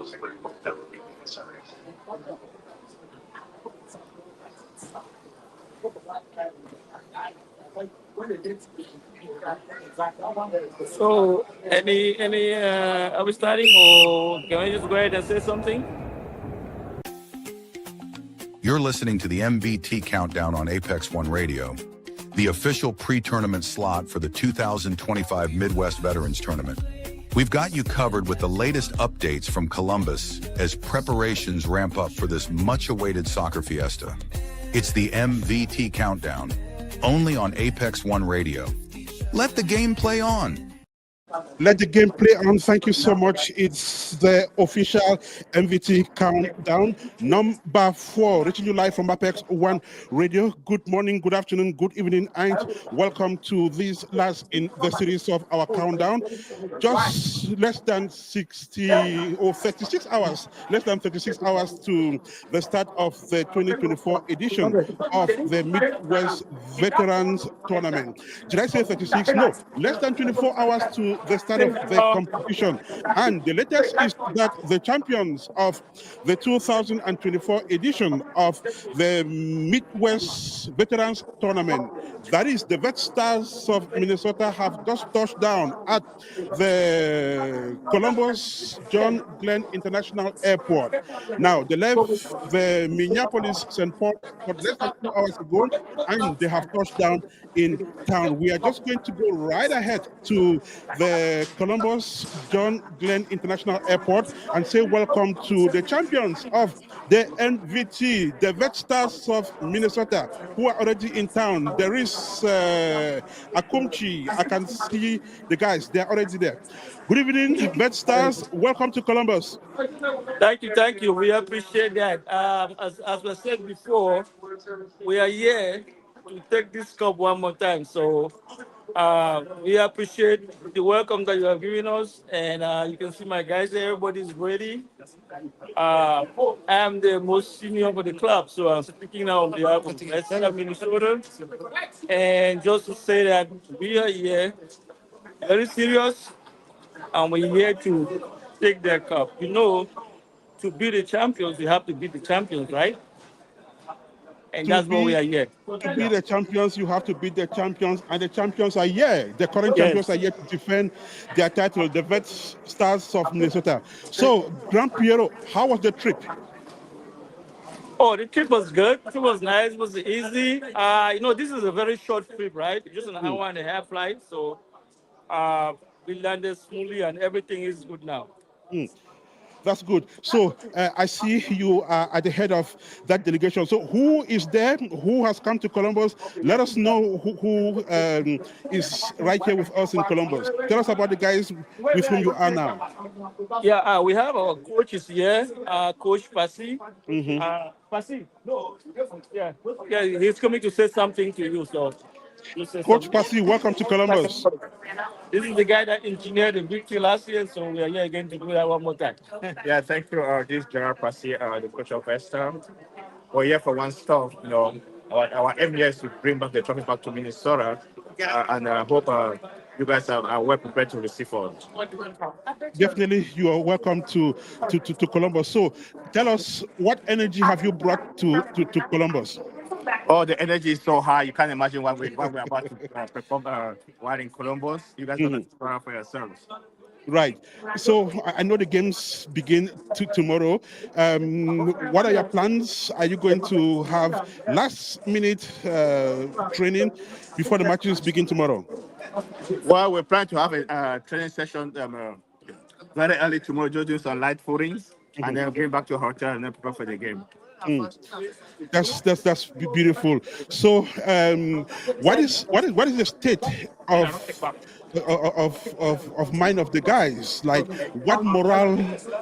So, are we starting or can I just go ahead and say something? You're listening to the MVT Countdown on Apex One Radio, the official pre-tournament slot for the 2025 Midwest Veterans Tournament. We've got you covered with the latest updates from Columbus as preparations ramp up for this much-awaited soccer fiesta. It's the MVT Countdown, only on Apex One Radio. Let the game play on. Let the game play on. Thank you so much. It's the official MVT Countdown, number 4, reaching you live from Apex One Radio. Good morning, good afternoon, good evening, and welcome to this last in the series of our countdown. Just less than 36 hours to the start of the 2024 edition of the Midwest Veterans Tournament. Did I say 36? No, less than 24 hours to the start of the competition. And the latest is that the champions of the 2024 edition of the Midwest Veterans Tournament, that is the Vet Stars of Minnesota, have just touched down at the Columbus John Glenn International Airport. Now, they left the Minneapolis St. Paul for less than 2 hours ago, and they have touched down in town. We are just going to go right ahead to the Columbus John Glenn International Airport and say welcome to the champions of the MVT, the Vet Stars of Minnesota, who are already in town. There is Akumchi. I can see the guys. They're already there. Good evening, Vet Stars. Welcome to Columbus. Thank you. We appreciate that. As was said before, we are here to take this cup one more time. So we appreciate the welcome that you have given us, and you can see my guys there. Everybody's ready. I'm the most senior for the club, so I'm speaking now on behalf of Minnesota. And just to say that we are here, very serious, and we're here to take their cup. You know, to be the champions, you have to beat the champions, right? And that's why we are here. To be the champions, you have to beat the champions, and the champions are here. The current champions are here to defend their title, the Vet Stars of Minnesota. So, Grand Piero, how was the trip? Oh, the trip was good. It was nice. It was easy. This is a very short trip, right? Just an hour and a half flight. So we landed smoothly, and everything is good now. That's good. So I see you are at the head of that delegation. So who is there? Who has come to Columbus? Let us know who is right here with us in Columbus. Tell us about the guys with whom you are now. Yeah, we have our coaches here, Coach Pasi. Pasi, yeah, he's coming to say something to you. So, Coach Pasi, welcome to Columbus. This is the guy that engineered the victory last year, so we are here again to do that one more time. Yeah, thank you. This is General Pasi, the coach of Esther. We're here for one stop. Our aim here is to bring back the trophy back to Minnesota, and I hope you guys are well prepared to receive us. Definitely, you are welcome to Columbus. So, tell us, what energy have you brought to Columbus? Oh, the energy is so high. You can't imagine what we're about to perform while in Columbus. You guys don't explore for yourselves. Right. So I know the games begin tomorrow. What are your plans? Are you going to have last-minute training before the matches begin tomorrow? Well, we're planning to have a training session very early tomorrow, just doing some light footings, and then going back to our hotel and then prepare for the game. That's beautiful. So, what is the state of mind of the guys? Like, what morale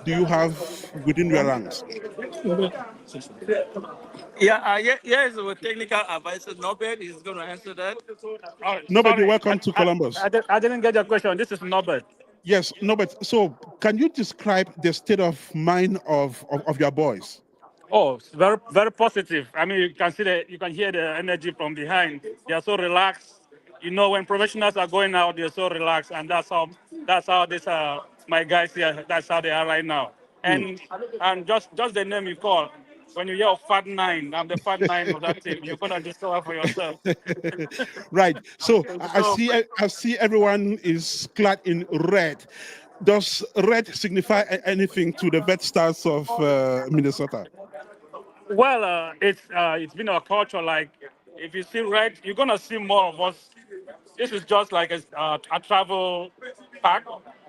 do you have within your ranks? Yes, our technical advisor Norbert is going to answer that. Nobody, welcome to Columbus. I didn't get your question. This is Norbert. Yes, Norbert. So, can you describe the state of mind of your boys? Oh, it's very, very positive. I mean, you can hear the energy from behind. They are so relaxed. You know, when professionals are going out, they're so relaxed, and that's how this my guys here. That's how they are right now. And just the name you call. When you hear Fat Nine, I'm the Fat Nine of that team. You're gonna discover for yourself. Right. So So I see everyone is clad in red. Does red signify anything to the Vet Stars of Minnesota? well, it's been our culture. Like, if you see red, you're gonna see more of us. This is just like a travel pack.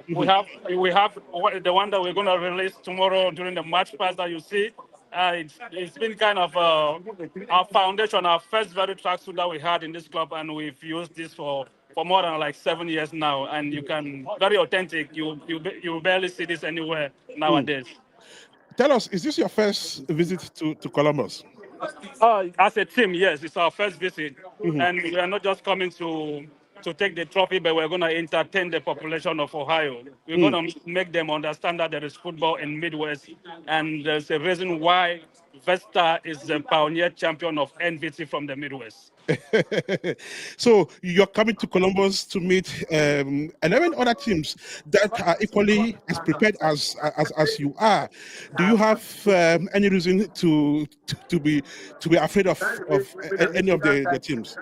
We Mhm. have we have the one that we're gonna release tomorrow during the match pass that you see. It's been kind of our foundation, our first very tracksuit that we had in this club, and we've used this for more than like 7 years now. And you can very authentic. You barely see this anywhere Mm. nowadays. Tell us, is this your first visit to Columbus? As a team, yes, it's our first visit, Mhm. and we are not just coming to take the trophy, but we're going to entertain the population of Ohio. We're going Mm. to make them understand that there is football in Midwest, and there's a reason why Vesta is the pioneer champion of NVT from the Midwest. So you're coming to Columbus to meet 11 other teams that are equally as prepared as you are. Do you have any reason to be afraid of any of the teams?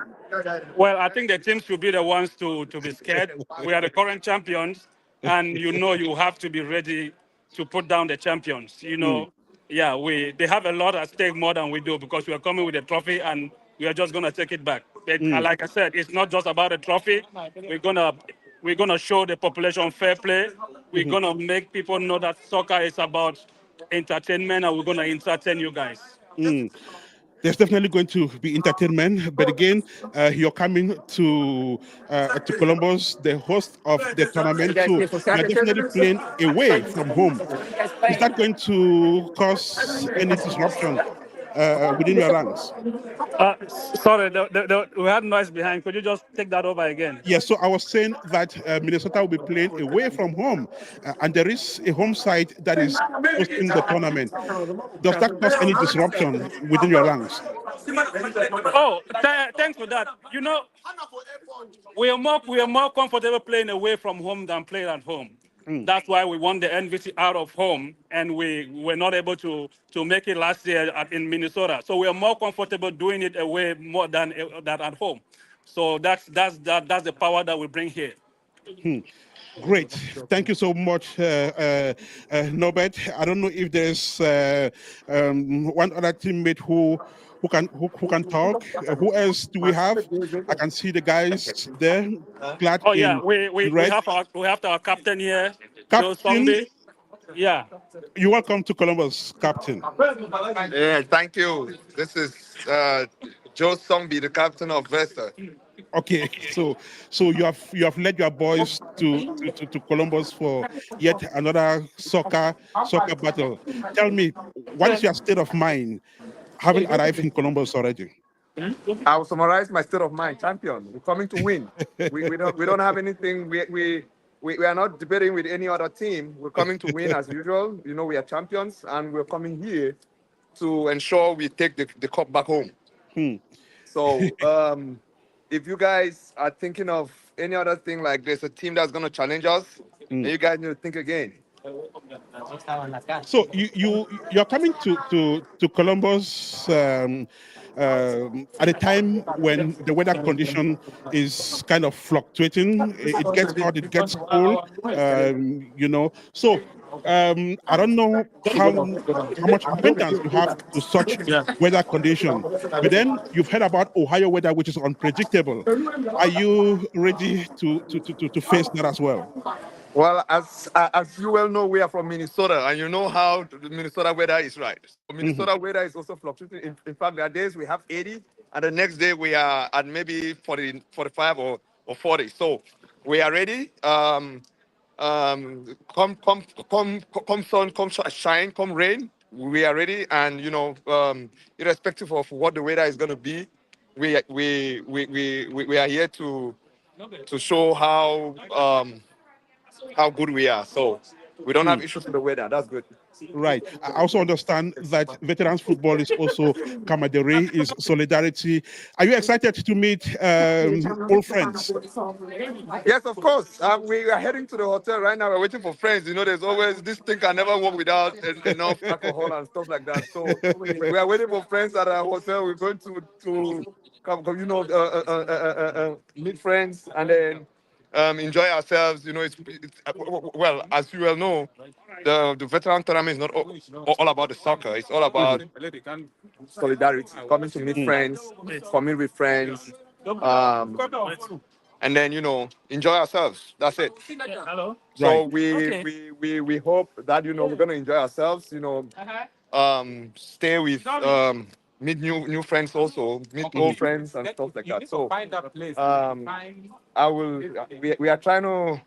Well, I think the teams should be the ones to be scared. We are the current champions, and you have to be ready to put down the champions. Mm, Yeah, they have a lot at stake more than we do because we are coming with a trophy and we are just gonna take it back. But mm, like I said, it's not just about a trophy. We're gonna we're gonna show the population fair play. We're mhm, gonna make people know that soccer is about entertainment, and we're gonna entertain you guys. mm. There's definitely going to be entertainment, but again, you're coming to Columbus, the host of the tournament, so you're definitely playing away from home. Is that going to cause any disruption within your ranks? Sorry, we had noise behind. Could you just take that over again? Yes, so I was saying that Minnesota will be playing away from home, and there is a home side that is hosting the tournament. Does that cause any disruption within your ranks? Oh, thanks for that. We are more comfortable playing away from home than playing at home. Mm, That's why we won the NVC out of home, and we were not able to make it last year in Minnesota. So we are more comfortable doing it away more than at home. So that's the power that we bring here. hmm. Great. Thank you so much, Norbert. I don't know if there's one other teammate who can talk. Who else do we have? I can see the guys there, clad Oh yeah, in red. we have our captain here, Joe Captain, Zombie. Yeah. you're welcome to Columbus, Captain. Yeah, thank you. This is Joe Zombie, the captain of Vesta. Okay, so you have led your boys to Columbus for yet another soccer battle. Tell me, what is your state of mind having arrived in Columbus already? I will summarize my state of mind. Champion. We're coming to win. We don't have anything. We are not debating with any other team. We're coming to win as usual. We are champions, and we're coming here to ensure we take the cup back home. Hmm. So if you guys are thinking of any other thing, like there's a team that's gonna challenge us, then you guys need to think again. So you're coming to Columbus at a time when the weather condition is kind of fluctuating. It gets hot, it gets cold, So I don't know how much acquaintance you have to such weather condition, but then you've heard about Ohio weather, which is unpredictable. Are you ready to face that as well? Well, as you well know, we are from Minnesota, and you know how the Minnesota weather is, right? So Minnesota weather is also fluctuating. In fact, there are days we have 80, and the next day we are at maybe 40, 45 or 40. So we are ready. Come sun, come shine, come rain. We are ready, and irrespective of what the weather is going to be, we are here to show how good we are. So we don't have issues with the weather. That's good. Right. I also understand that veterans football is also camaraderie, is solidarity. Are you excited to meet old friends? Yes, of course. We are heading to the hotel right now. We're waiting for friends. You know, there's always this thing can never work without enough alcohol and stuff like that. So we are waiting for friends at our hotel. We're going to come, you know, meet friends and then enjoy ourselves. You know, well, as you well know, the veteran tournament is not all about the soccer. It's all about solidarity, coming to meet friends, commune with friends. Um, and then enjoy ourselves. That's it. So Right. we hope that we're gonna enjoy ourselves. Stay with meet new friends also, meet old friends and stuff like that. So I will. We are trying to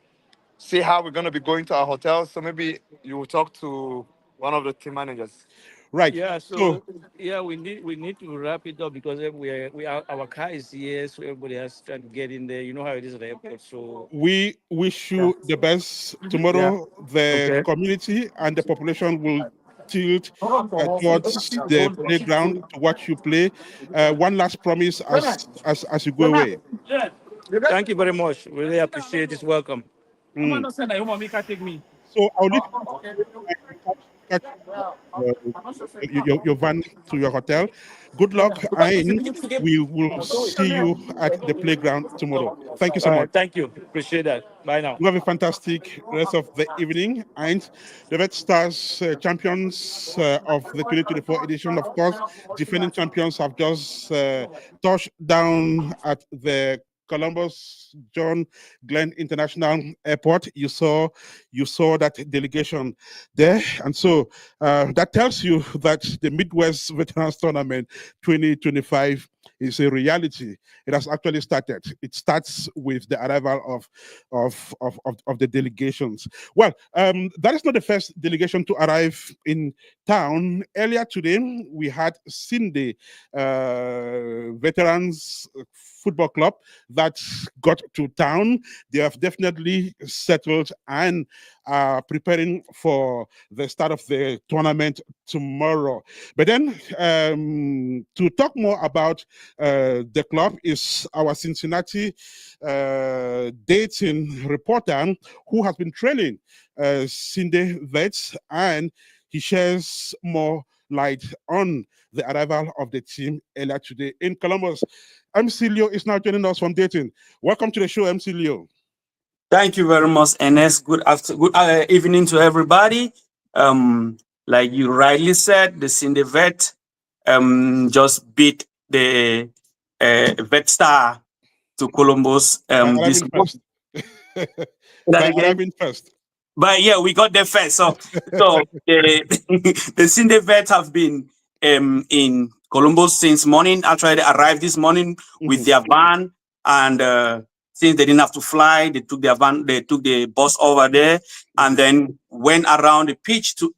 see how we're gonna be going to our hotel. So maybe you will talk to one of the team managers. Right. Yeah, So so yeah, we need to wrap it up because we are our car is here, so everybody has to get in there. You know how it is at the airport. So we wish you the best. yeah, Tomorrow, the okay. community and the population will tilt towards the playground to watch you play. One last promise as you go away. Thank you very much. Really appreciate this. Welcome. Mm. So I'll leave catch your van to your hotel. Good luck, and we will see you at the playground tomorrow. Thank you so much. Thank you. Appreciate that. Bye now. You have a fantastic rest of the evening. And the Red Stars champions of the 2024 edition, of course, defending champions have just touched down at the Columbus John Glenn International Airport. You saw that delegation there, and so that tells you that the Midwest Veterans Tournament 2025 is a reality. It has actually started. It starts with the arrival of the delegations. Well, that is not the first delegation to arrive in town. Earlier today, we had CIN-DAY, Veterans Football Club, that got to town. They have definitely settled and are preparing for the start of the tournament tomorrow. But then to talk more about the club is our Cincinnati dating reporter who has been trailing CIN-DAY vets, and he shares more light on the arrival of the team earlier today in Columbus. MC Leo is now joining us from dating. Welcome to the show, MC Leo. Thank you very much, Ernest. Good evening to everybody. Like you rightly said, the CIN-DAY vet just beat the vet star to Columbus By this arriving month. first. That By again? arriving first. But yeah, we got there first. So the CIN-DAY vets have been in Columbus since morning. Actually, they arrived this morning with their van, and since they didn't have to fly, they took their van, they took the bus over there, and then went around the pitch to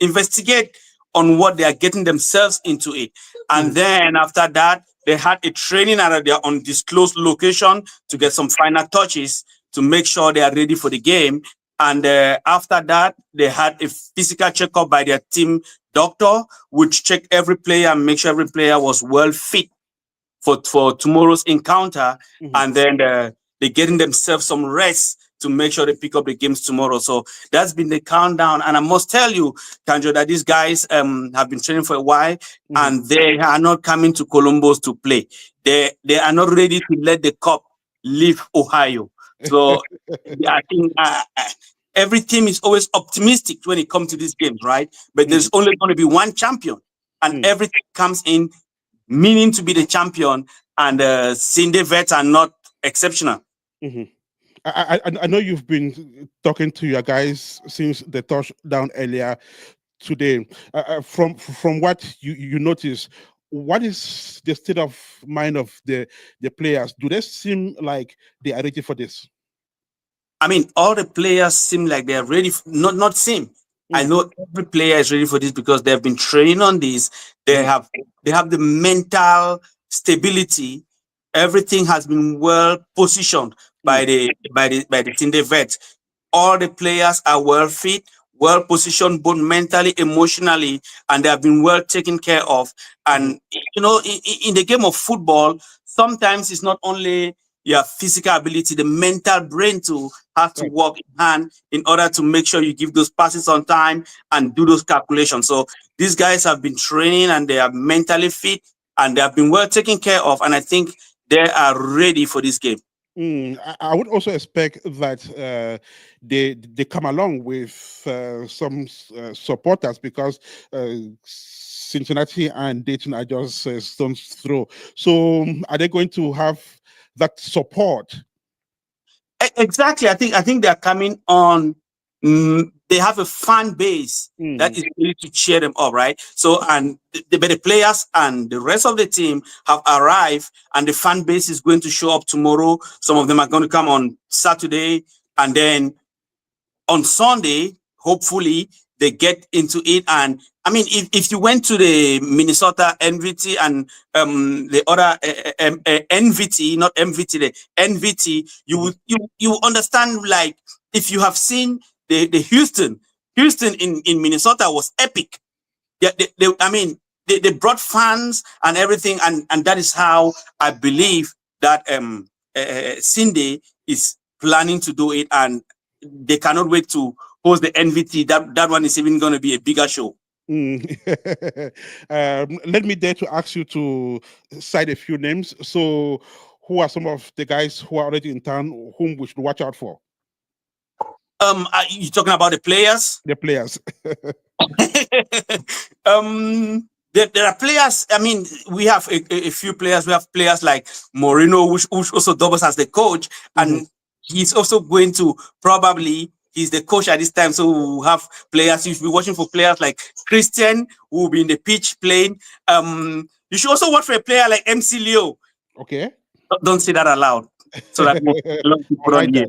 investigate on what they are getting themselves into it. And then after that, they had a training at their undisclosed location to get some final touches to make sure they are ready for the game. And after that, they had a physical checkup by their team doctor, which checked every player and make sure every player was well fit for tomorrow's encounter. And then they're getting themselves some rest to make sure they pick up the games tomorrow. So that's been the countdown. And I must tell you, Kanjo, that these guys have been training for a while, and they are not coming to Columbus to play. They are not ready to let the cup leave Ohio. So I think every team is always optimistic when it comes to these games, right? But there's only going to be one champion, and everything comes in meaning to be the champion, and CIN-DAY vets are not exceptional. I know you've been talking to your guys since the touchdown earlier today. From what you notice, what is the state of mind of the players? Do they seem like they are ready for this? I mean, all the players seem like they are ready. Not seem. I know every player is ready for this because they have been training on this. They have the mental stability. Everything has been well positioned by the CIN-DAY vets. All the players are well fit. well positioned both mentally, emotionally, and they have been well taken care of. And you know, in the game of football, sometimes it's not only your physical ability, the mental brain too have to Right. work in hand in order to make sure you give those passes on time and do those calculations. So these guys have been training and they are mentally fit and they have been well taken care of. And I think they are ready for this game. I would also expect that they come along with some supporters because Cincinnati and Dayton are just stones throw. So are they going to have that support? Exactly. I think they are coming on. They have a fan base that is ready to cheer them up, right? So, and the players and the rest of the team have arrived, and the fan base is going to show up tomorrow. Some of them are going to come on Saturday, and then on Sunday, hopefully, they get into it. And I mean, if you went to the Minnesota NVT and the other NVT, not MVT, the NVT, you understand. Like if you have seen the Houston in Minnesota was epic. I mean, they brought fans and everything, and that is how I believe that CIN-DAY is planning to do it, and they cannot wait to host the NVT. That one is even going to be a bigger show. Let me dare to ask you to cite a few names. So, who are some of the guys who are already in town whom we should watch out for? Are you talking about the players? The players. There are players. I mean, we have a few players. We have players like Moreno, which also doubles as the coach, and he's also going to probably. He's the coach at this time, so we'll have players. You should be watching for players like Christian, who will be in the pitch playing. You should also watch for a player like MC Leo. Okay. Don't say that aloud, so that a lot of people don't hear.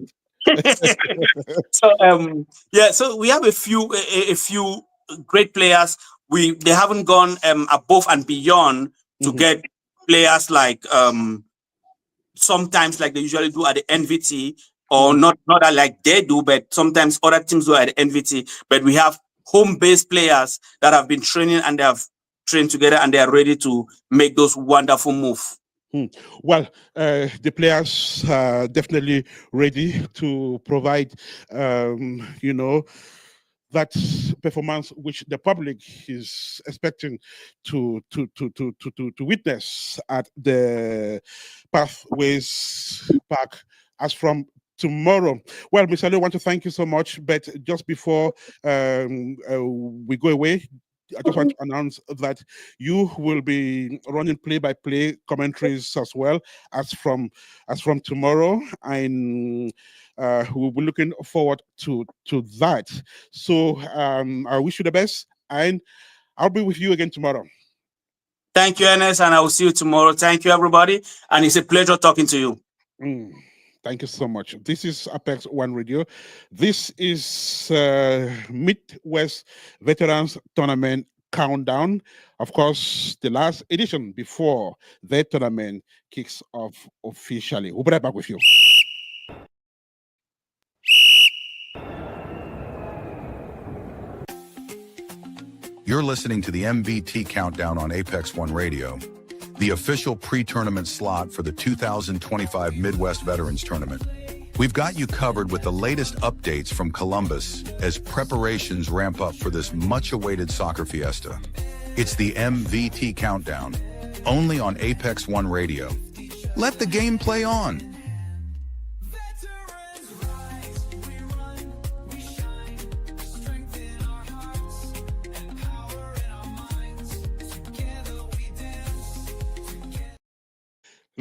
So yeah, so we have a few great players. They haven't gone above and beyond to get players like sometimes like they usually do at the NVT, or not like they do, but sometimes other teams do at the NVT. But we have home-based players that have been training and they have trained together and they are ready to make those wonderful moves. Well, the players are definitely ready to provide, you know, that performance which the public is expecting to witness at the Pathways Park as from tomorrow. Well, Mr. I want to thank you so much, but just before we go away, I just want to announce that you will be running play-by-play commentaries as well as from tomorrow, and we'll be looking forward to that. So I wish you the best, and I'll be with you again tomorrow. Thank you, Ernest, and I will see you tomorrow. Thank you, everybody, and it's a pleasure talking to you. Thank you so much. This is Apex One Radio. This is Midwest Veterans Tournament Countdown. Of course, the last edition before the tournament kicks off officially. We'll be right back with you. You're listening to the Mvt Countdown on Apex One Radio, the official pre-tournament slot for the 2025 Midwest Veterans Tournament. We've got you covered with the latest updates from Columbus as preparations ramp up for this much-awaited soccer fiesta. It's the Mvt Countdown, only on Apex One Radio. Let the game play on.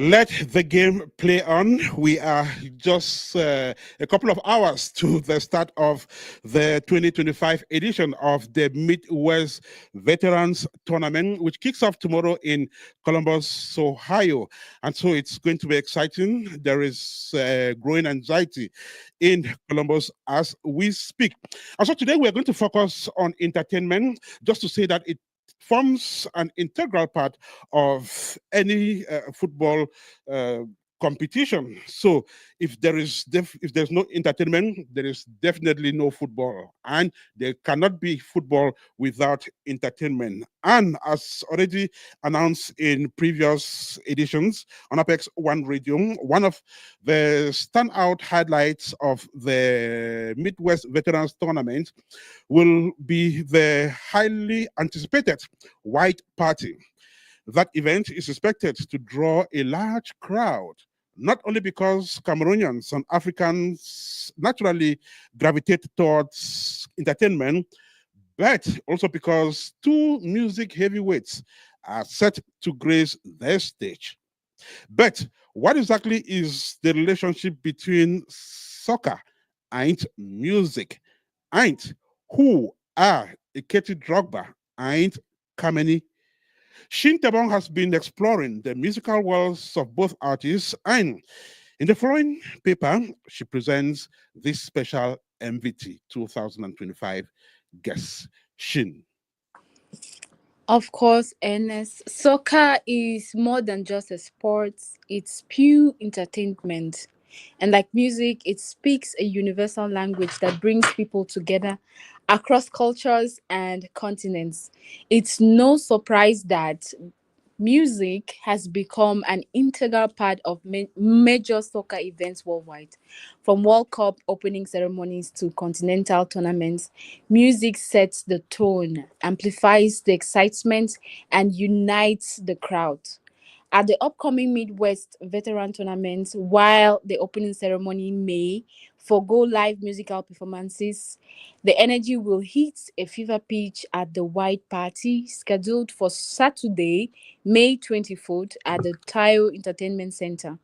Let the game play on. We are just a couple of hours to the start of the 2025 edition of the Midwest Veterans Tournament, which kicks off tomorrow in Columbus, Ohio. And so it's going to be exciting. There is growing anxiety in Columbus as we speak. And so today we're going to focus on entertainment, just to say that it forms an integral part of any football competition. So if there's no entertainment, there is definitely no football, and there cannot be football without entertainment. And as already announced in previous editions on Apex One Radio, one of the standout highlights of the Midwest Veterans Tournament will be the highly anticipated White Party. That event is expected to draw a large crowd, not only because Cameroonians and Africans naturally gravitate towards entertainment, but also because two music heavyweights are set to grace their stage. But what exactly is the relationship between soccer and music? And who are Iketi Drogba and Kameni? Shin-Tebong has been exploring the musical worlds of both artists, and in the following paper, she presents this special MVT 2025 guest, Shin. Of course, Ernest, soccer is more than just a sport, it's pure entertainment. And like music, it speaks a universal language that brings people together across cultures and continents. It's no surprise that music has become an integral part of major soccer events worldwide. From World Cup opening ceremonies to continental tournaments, music sets the tone, amplifies the excitement, and unites the crowd. At the upcoming Midwest Veteran Tournament, while the opening ceremony may forego live musical performances, the energy will hit a fever pitch at the White Party scheduled for Saturday, May 24th at the Tayo Entertainment Center.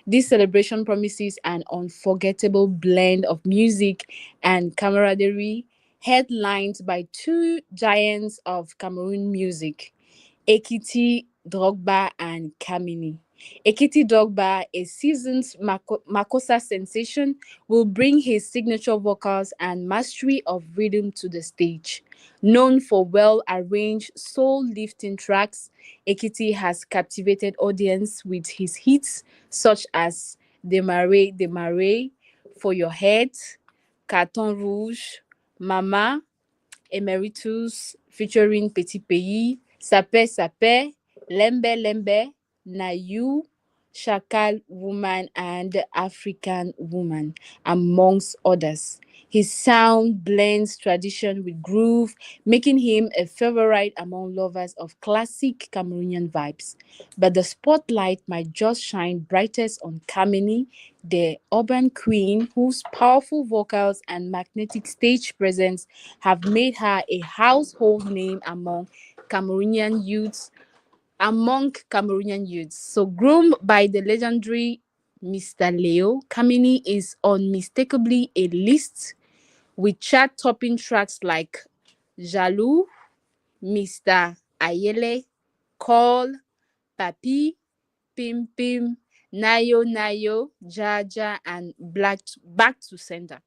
This celebration promises an unforgettable blend of music and camaraderie, headlined by two giants of Cameroon music, Ekiti Drogba and Kamini. Ekiti Drogba, a seasoned Makossa sensation, will bring his signature vocals and mastery of rhythm to the stage. Known for well-arranged soul-lifting tracks, Ekiti has captivated audience with his hits such as Demare, For Your Head, Carton Rouge, Mama, Emeritus featuring Petit Pays, Sapé Sapé, Lembe Lembe, Nayu, Shakal Woman, and African Woman, amongst others. His sound blends tradition with groove, making him a favorite among lovers of classic Cameroonian vibes. But the spotlight might just shine brightest on Kamini, the urban queen whose powerful vocals and magnetic stage presence have made her a household name among Cameroonian youths. So groomed by the legendary Mr. Leo, Kamini is unmistakably a list with chart-topping tracks like Jaloux, Mr. Ayele, Call, Papi, Pim Pim, Nayo Nayo, Jaja, and Back to Sender.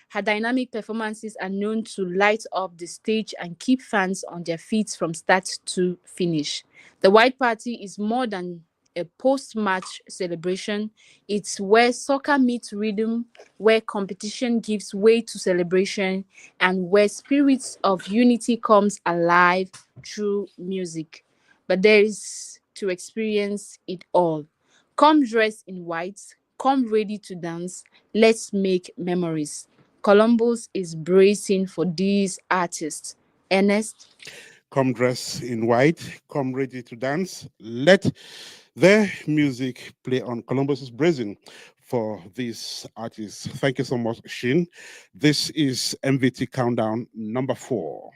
Her dynamic performances are known to light up the stage and keep fans on their feet from start to finish. The White Party is more than a post-match celebration. It's where soccer meets rhythm, where competition gives way to celebration, and where spirits of unity comes alive through music. But there is to experience it all. Come dressed in white, come ready to dance, let's make memories. Columbus is bracing for these artists. Ernest? Come dressed in white, come ready to dance. Let the music play on. Columbus is bracing for these artists. Thank you so much, Shin. This is MVT Countdown number 4.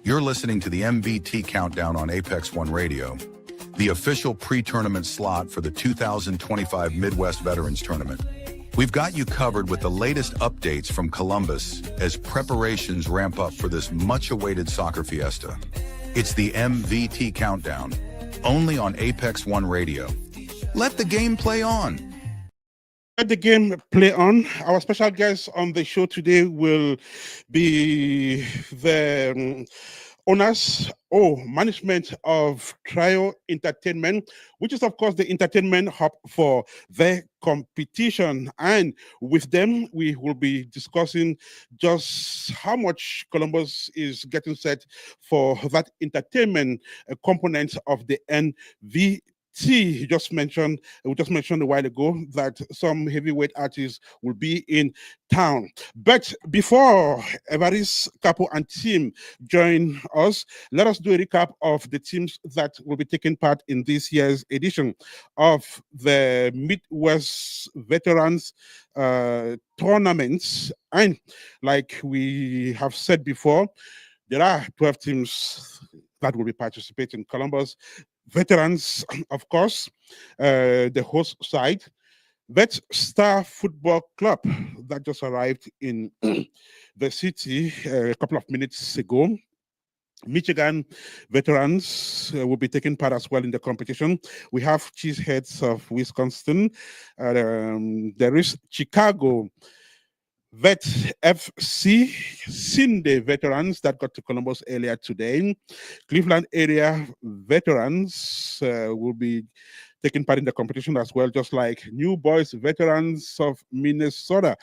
You're listening to the MVT Countdown on Apex One Radio, the official pre-tournament slot for the 2025 Midwest Veterans Tournament. We've got you covered with the latest updates from Columbus as preparations ramp up for this much-awaited soccer fiesta. It's the MVT Countdown, only on Apex One Radio. Let the game play on. Let the game play on. Our special guest on the show today will be the owners, management of Trio Entertainment, which is, of course, the entertainment hub for the competition. And with them, we will be discussing just how much Columbus is getting set for that entertainment component of the MVT. We just mentioned a while ago that some heavyweight artists will be in town. But before Evaris, Capo, and team join us, let us do a recap of the teams that will be taking part in this year's edition of the Midwest Veterans Tournaments. And like we have said before, there are 12 teams that will be participating. Columbus Veterans, of course, the host side. Vet Star Football Club that just arrived in the city a couple of minutes ago. Michigan veterans will be taking part as well in the competition. We have Cheeseheads of Wisconsin. There is Chicago Vet FC, CIN-DAY veterans that got to Columbus earlier today. Cleveland area veterans will be taking part in the competition as well, just like New Boys veterans of Minnesota.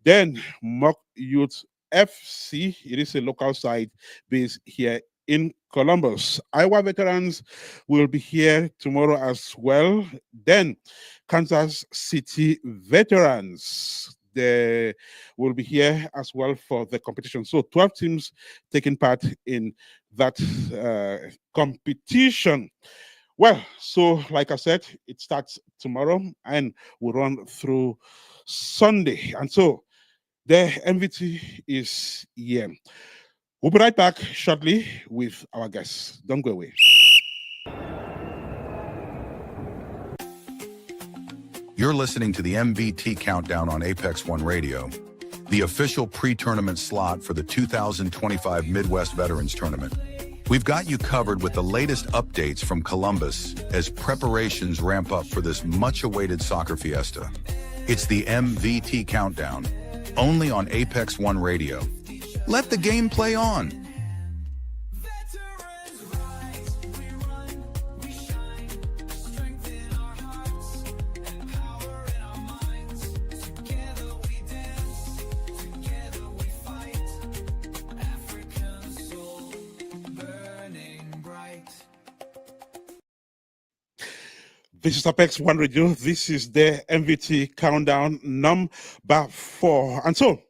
Then Mock Youth FC, it is a local side based here in Columbus. Iowa veterans will be here tomorrow as well. Then Kansas City veterans, they will be here as well for the competition. So 12 teams taking part in that competition. Well, so like I said, it starts tomorrow and will run through Sunday. And so the MVT is here. We'll be right back shortly with our guests. Don't go away. You're listening to the MVT Countdown on Apex One Radio, the official pre-tournament slot for the 2025 Midwest Veterans Tournament. We've got you covered with the latest updates from Columbus as preparations ramp up for this much-awaited soccer fiesta. It's the MVT Countdown, only on Apex One Radio. Let the game play on. This is Apex One Radio. This is the MVT Countdown number 4. And so,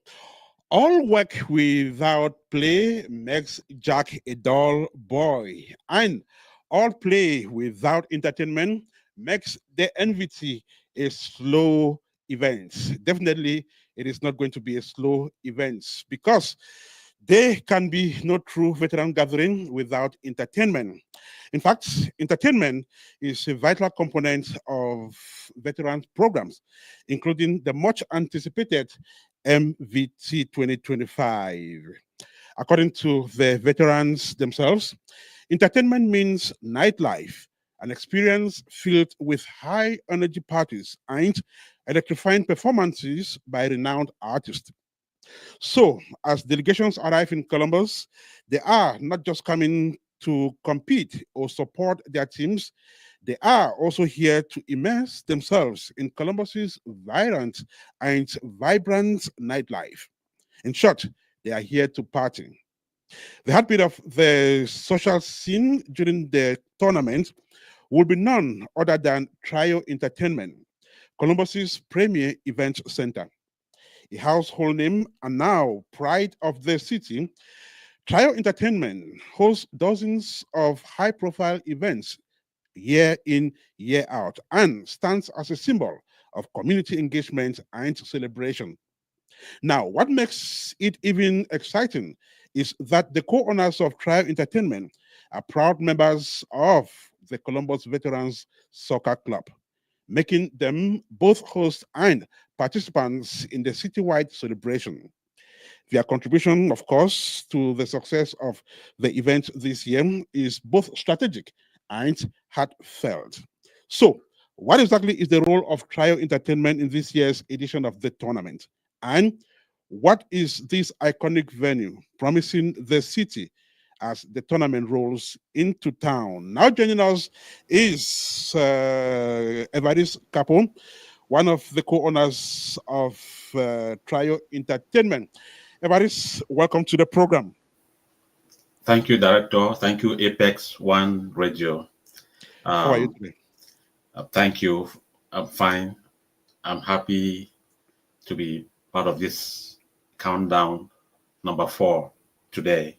all work without play makes Jack a dull boy. And all play without entertainment makes the MVT a slow event. Definitely, it is not going to be a slow event because there can be no true veteran gathering without entertainment. In fact, entertainment is a vital component of veteran programs, including the much anticipated MVT 2025. According to the veterans themselves, entertainment means nightlife, an experience filled with high energy parties and electrifying performances by renowned artists. So, as delegations arrive in Columbus, they are not just coming to compete or support their teams, they are also here to immerse themselves in Columbus's vibrant and vibrant nightlife. In short, they are here to party. The heartbeat of the social scene during the tournament will be none other than Trio Entertainment, Columbus's premier event center. A household name and now pride of the city, Trio Entertainment hosts dozens of high-profile events year in, year out, and stands as a symbol of community engagement and celebration. Now, what makes it even exciting is that the co-owners of Trio Entertainment are proud members of the Columbus Veterans Soccer Club, making them both hosts and participants in the citywide celebration. Their contribution, of course, to the success of the event this year is both strategic and heartfelt. So, what exactly is the role of Trio Entertainment in this year's edition of the tournament? And what is this iconic venue promising the city as the tournament rolls into town. Now joining us is Evaris Capon, one of the co-owners of Trio Entertainment. Evaris, welcome to the program. Thank you, Director. Thank you, Apex One Radio. How are you today? Thank you. I'm fine. I'm happy to be part of this countdown number 4 today.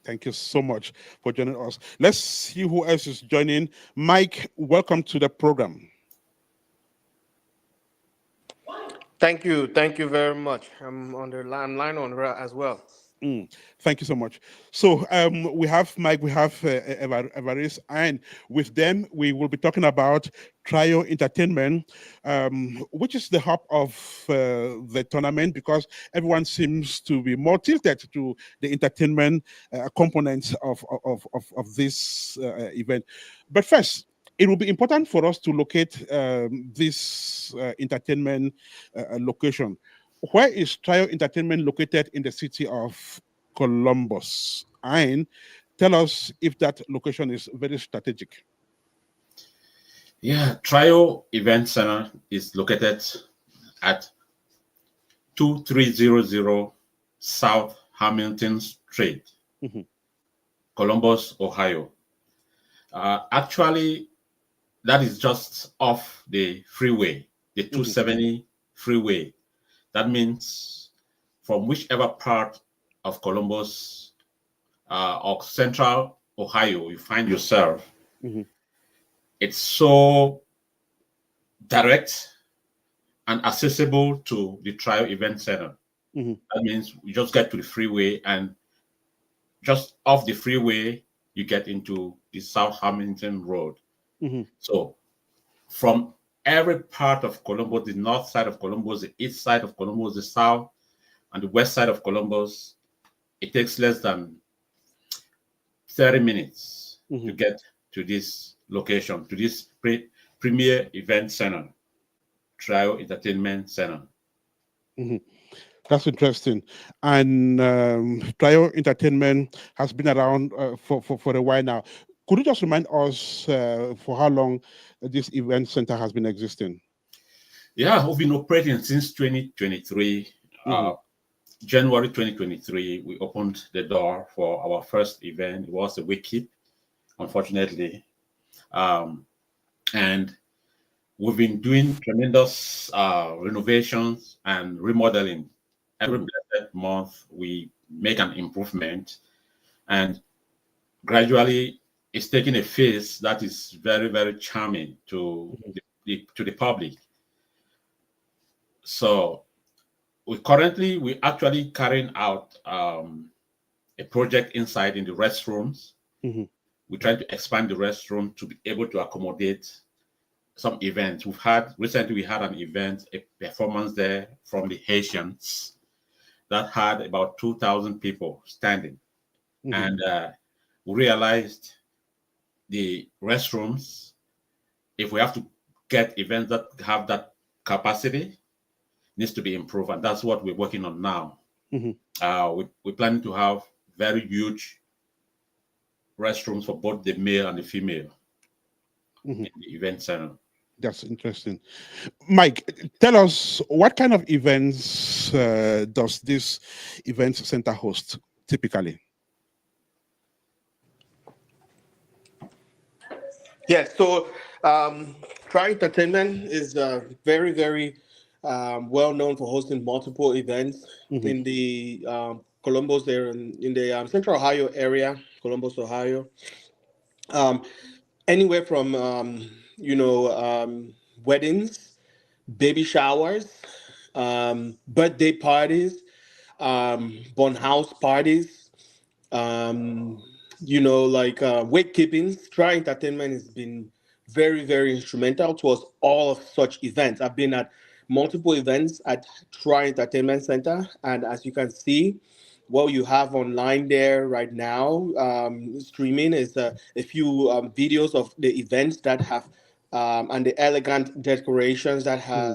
Thank you so much for joining us. Let's see who else is joining. Mike, welcome to the program. Thank you very much. I'm on the line as well. Thank you so much. So we have Mike, we have Evaris, and with them we will be talking about Trio Entertainment, which is the hub of the tournament, because everyone seems to be more tilted to the entertainment components of this event. But first, it will be important for us to locate this entertainment location. Where is Trio Entertainment located in the city of Columbus? And tell us if that location is very strategic. Yeah, Trio Event Center is located at 2300 South Hamilton Street, Columbus, Ohio. Actually, that is just off the freeway, the 270 freeway. That means from whichever part of Columbus or central Ohio you find yourself, it's so direct and accessible to the Trio Event Center. That means you just get to the freeway, and just off the freeway, you get into the South Hamilton Road. So from every part of Columbus, the north side of Columbus, the east side of Columbus, the south and the west side of Columbus, it takes less than 30 minutes to get to this location, to this premier event center, Trio Entertainment Center. That's interesting. And Trio Entertainment has been around for a while now. Could you just remind us for how long this event center has been existing? Yeah, we've been operating since 2023. January 2023, we opened the door for our first event. It was a week, unfortunately. And we've been doing tremendous renovations and remodeling. Every blessed month, we make an improvement. And gradually, it's taking a face that is very, very charming to the public. So we actually carrying out a project inside in the restrooms. We're trying to expand the restroom to be able to accommodate some events. Recently we had an event, a performance there from the Haitians that had about 2,000 people standing. And we realized the restrooms, if we have to get events that have that capacity, needs to be improved, and that's what we're working on now. We're planning to have very huge restrooms for both the male and the female in the event center. That's interesting. Mike, tell us, what kind of events does this event center host typically? Yes, so Trio Entertainment is very, very well known for hosting multiple events in the Columbus area, in the Central Ohio area, Columbus, Ohio. Anywhere from weddings, baby showers, birthday parties, born house parties, wake keepings. Try Entertainment has been very, very instrumental towards all of such events. I've been at multiple events at Try Entertainment Center, and as you can see, what you have online there right now, streaming is a few videos of the events that have and the elegant decorations that have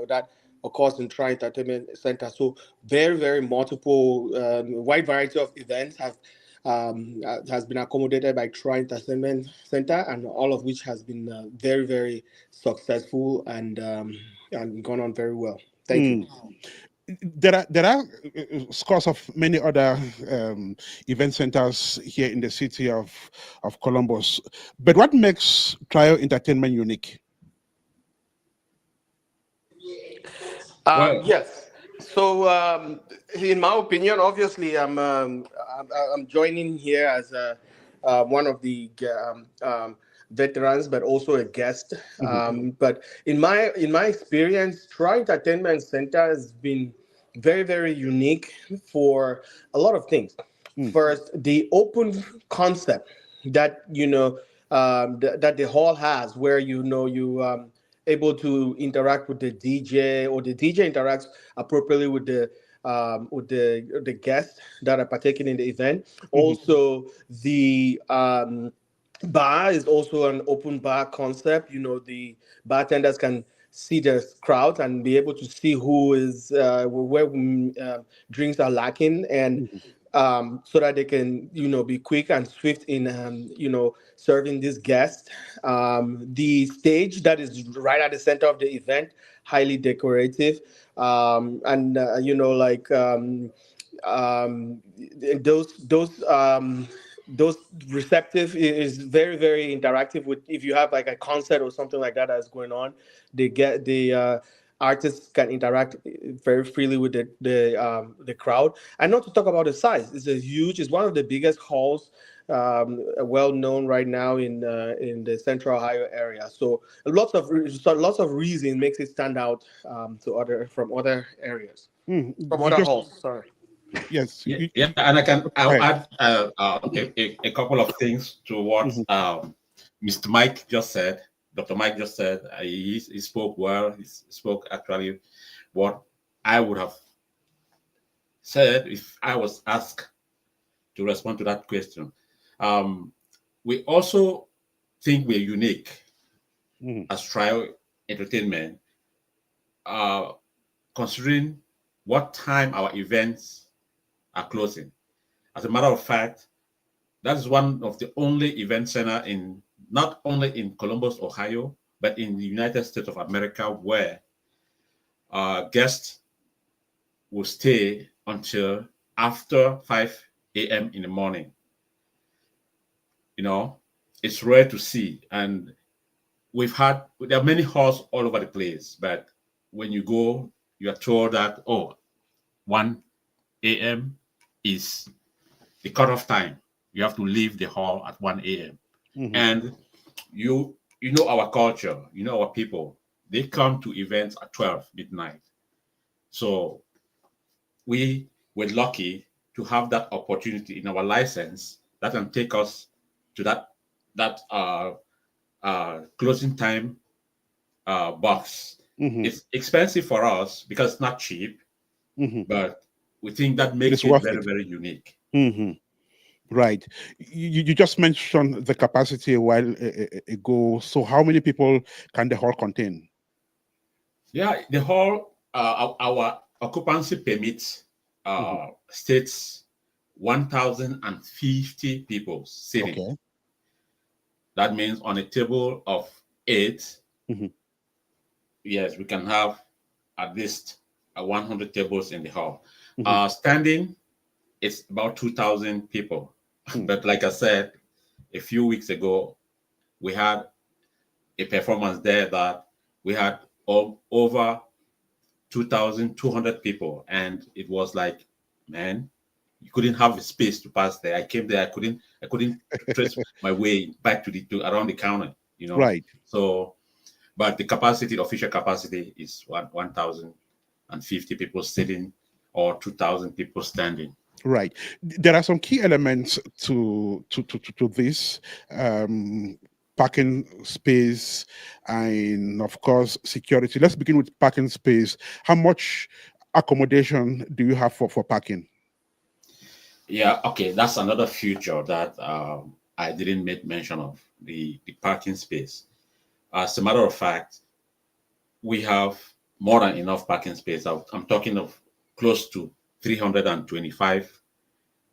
that occurs in Tri Entertainment Center. So very, very multiple, wide variety of events has been accommodated by Tri Entertainment Center, and all of which has been very, very successful and gone on very well. Thank you. There are scores of many other event centers here in the city of Columbus. But what makes Trio Entertainment unique? Well, Yes. So, in my opinion, obviously, I'm joining here as one of the veterans, but also a guest. But in my experience, Tri Entertainment Center has been very, very unique for a lot of things. First, the open concept that that the hall has, where you able to interact with the DJ, or the DJ interacts appropriately with the guests that are partaking in the event. Also, the bar is also an open bar concept. The bartenders can see the crowd and be able to see who is where drinks are lacking, and so that they can be quick and swift in serving this guest. The stage that is right at the center of the event, highly decorative, and like those receptive is very, very interactive. With if you have like a concert or something like that that's going on, they get the artists can interact very freely with the crowd. And not to talk about the size, it's one of the biggest halls, well known right now in the Central Ohio area. So lots of reason makes it stand out to from other areas, from You other just halls. Sorry. yes. yeah, and I'll Right. add a couple of things to what Mr. Mike just said. Dr. Mike just said he spoke well. He spoke actually what I would have said if I was asked to respond to that question. We also think we're unique as Trial Entertainment, considering what time our events are closing. As a matter of fact, that is one of the only event center not only in Columbus, Ohio, but in the United States of America, where guests will stay until after 5 a.m. in the morning. It's rare to see, and there are many halls all over the place, but when you go, you are told that 1 a.m. is the cutoff time. You have to leave the hall at 1 a.m. And you know our culture, our people. They come to events at 12 midnight. So we were lucky to have that opportunity in our license that can take us to that closing time box. It's expensive for us because it's not cheap, but we think that It makes is it worth very, it. very unique. Right. You just mentioned the capacity a while ago. So how many people can the hall contain? Yeah, the hall, our occupancy permit states 1,050 people sitting. Okay. That means on a table of 8, yes, we can have at least 100 tables in the hall. Standing, it's about 2,000 people. But like I said, a few weeks ago, we had a performance there that we had over 2,200 people, and it was like, man, you couldn't have a space to pass there. I came there, I couldn't trace my way back to around the counter, Right. So, but the official capacity is 1,050 people sitting or 2,000 people standing. Right. There are some key elements to this. Parking space and of course security. Let's begin with parking space. How much accommodation do you have for parking? Yeah, okay, that's another feature that I didn't make mention of, the parking space. As a matter of fact, we have more than enough parking space. I'm talking of close to 325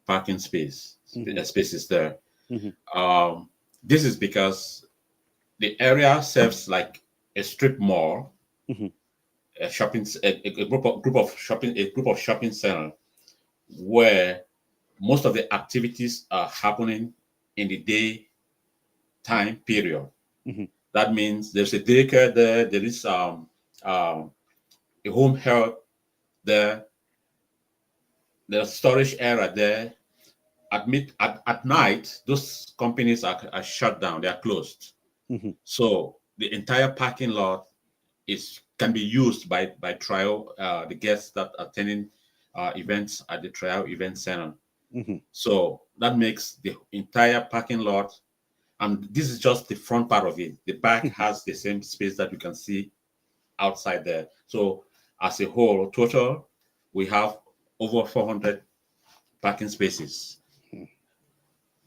parking spaces there. This is because the area serves like a strip mall, a shopping, a group of shopping center where most of the activities are happening in the daytime period. That means there's a daycare there. There is a home health there. There's storage area there. At night, those companies are shut down. They are closed. So the entire parking lot can be used by trial the guests that are attending events at the trial event center. So that makes the entire parking lot, and this is just the front part of it. The back has the same space that you can see outside there. So as a whole, total, we have over 400 parking spaces.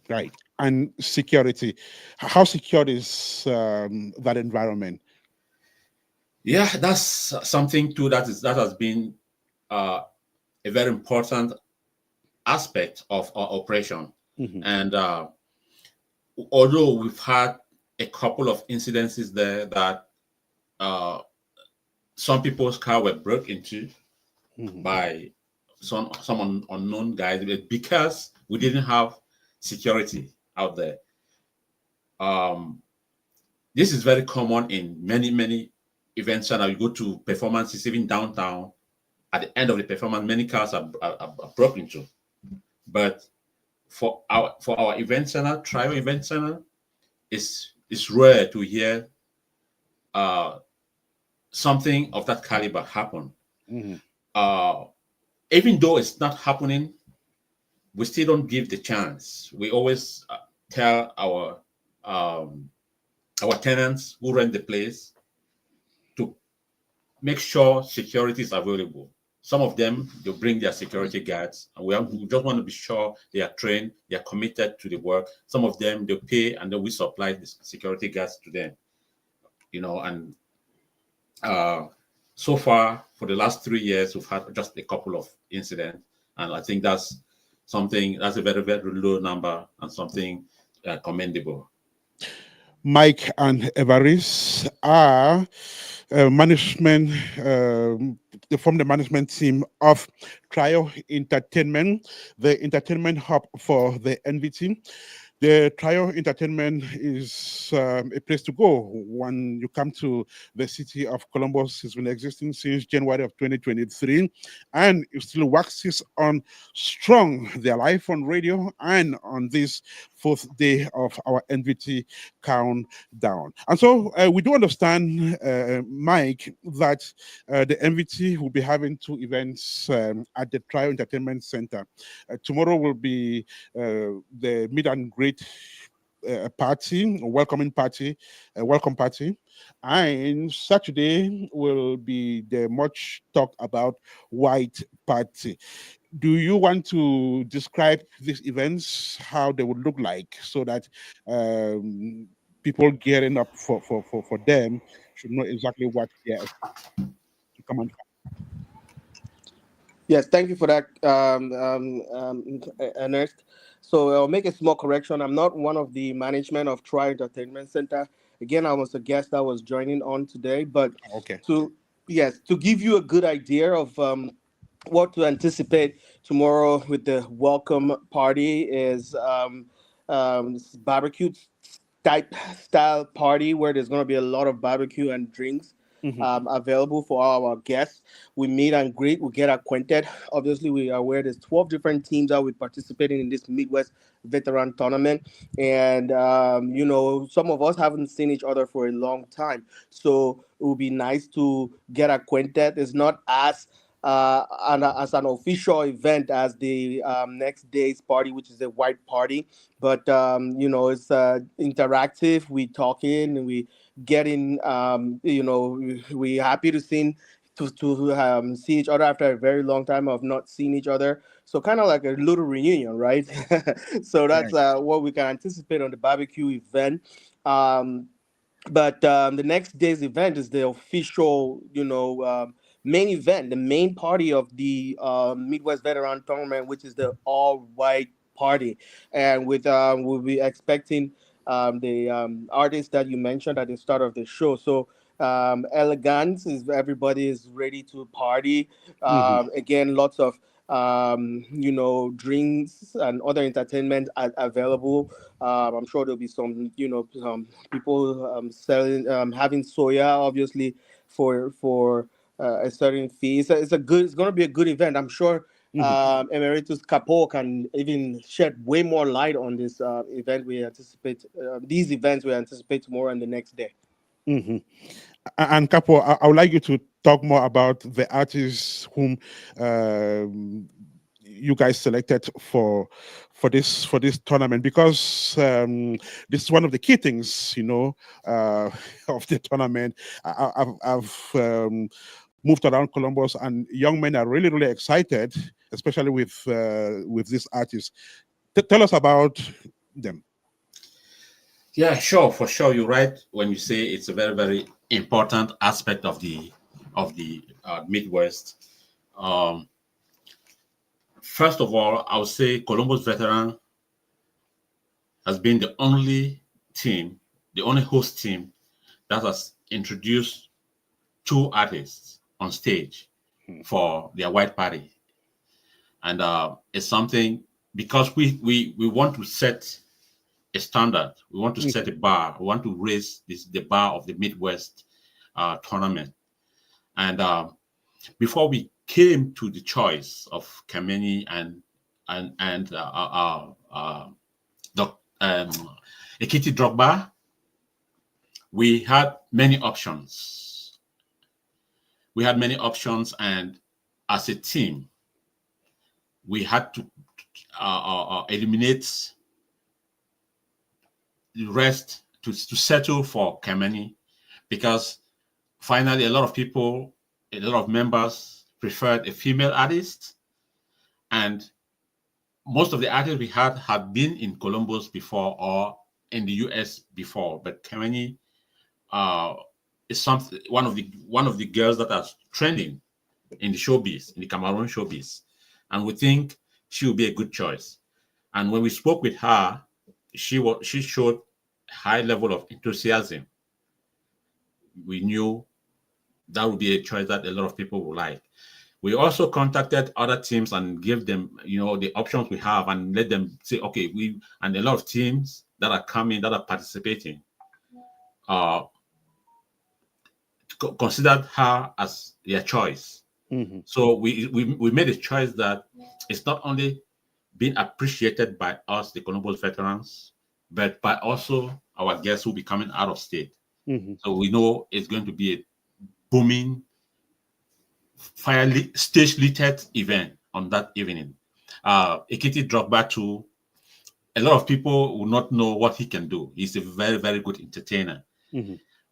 Right. And security. How secure is that environment? Yeah, that's something too that has been a very important aspect of our operation. And although we've had a couple of incidences there that some people's car were broken into by some unknown guys, because we didn't have security out there. This is very common in many events. And you go to performances, even downtown. At the end of the performance, many cars are broken into. But for our event center, trial event center, it's rare to hear something of that caliber happen. Even though it's not happening, we still don't give the chance. We always tell our tenants who rent the place to make sure security is available. Some of them, they'll bring their security guards, and we just want to be sure they are trained, they are committed to the work. Some of them, they'll pay, and then we supply the security guards to them. And so far, for the last 3 years, we've had just a couple of incidents, and I think that's a very, very low number and something commendable. Mike and Evaris are management. They form the management team of Trial Entertainment, the entertainment hub for the NVT. The Trial Entertainment is a place to go when you come to the city of Columbus. It's been existing since January of 2023, and it still waxes on strong. They're live on radio and on this 4th day of our NVT Countdown. And so we do understand, Mike, that the NVT will be having 2 events at the Trial Entertainment Center. Tomorrow will be the meet and greet party, welcome party, and Saturday will be the much talked about white party. Do you want to describe these events, how they would look like, so that people gearing up for them should know exactly what they're to come on? Yes, thank you for that, Ernest. So I'll make a small correction. I'm not one of the management of Tri Entertainment Center. Again, I was a guest that was joining on today, but Okay. to give you a good idea of what to anticipate tomorrow with the welcome party is barbecue type style party where there's going to be a lot of barbecue and drinks available for all our guests. We meet and greet, we get acquainted. Obviously, we are aware there's 12 different teams that will be participating in this Midwest Veteran Tournament. And, some of us haven't seen each other for a long time. So it would be nice to get acquainted. It's not as as an official event as the next day's party, which is a white party. But it's interactive. We talking and we getting we happy to see each other after a very long time of not seeing each other. So kind of like a little reunion, right? So that's what we can anticipate on the barbecue event. But the next day's event is the official, main event, the main party of the Midwest Veteran Tournament, which is the all-white party, and with we'll be expecting the artists that you mentioned at the start of the show. So elegance is everybody is ready to party. Again, lots of drinks and other entertainment are available. I'm sure there'll be some people selling having soya, obviously, for a certain fee. It's going to be a good event. I'm sure Emeritus Capo can even shed way more light on this event. We anticipate these events we anticipate tomorrow and the next day. And Capo, I would like you to talk more about the artists whom you guys selected for this tournament, because this is one of the key things, of the tournament. I've moved around Columbus, and young men are really, really excited, especially with this artist. Tell us about them. Yeah, sure, for sure. You're right when you say it's a very, very important aspect of the Midwest. First of all, I would say Columbus Veteran has been the only team, the only host team that has introduced two artists on stage for their white party. And it's something, because we want to set a standard. We want to set a bar. We want to raise the bar of the Midwest tournament. And before we came to the choice of Kameni and Ekiti Drogba, we had many options. And as a team, we had to eliminate the rest to settle for Kameni, because finally a lot of members preferred a female artist, and most of the artists we had been in Columbus before or in the US before, but Kameni is one of the girls that are trending in the showbiz, in the Cameroon showbiz, and we think she will be a good choice. And when we spoke with her, she showed high level of enthusiasm. We knew that would be a choice that a lot of people would like. We also contacted other teams and gave them, the options we have, and let them say, okay, and a lot of teams that are coming, that are participating, considered her as their choice. So we made a choice that it's not only being appreciated by us, the Columbus veterans, but by also our guests who will be coming out of state. So we know it's going to be a booming, stage-lit event on that evening. Ekiti Drogba too, a lot of people will not know what he can do. He's a very, very good entertainer.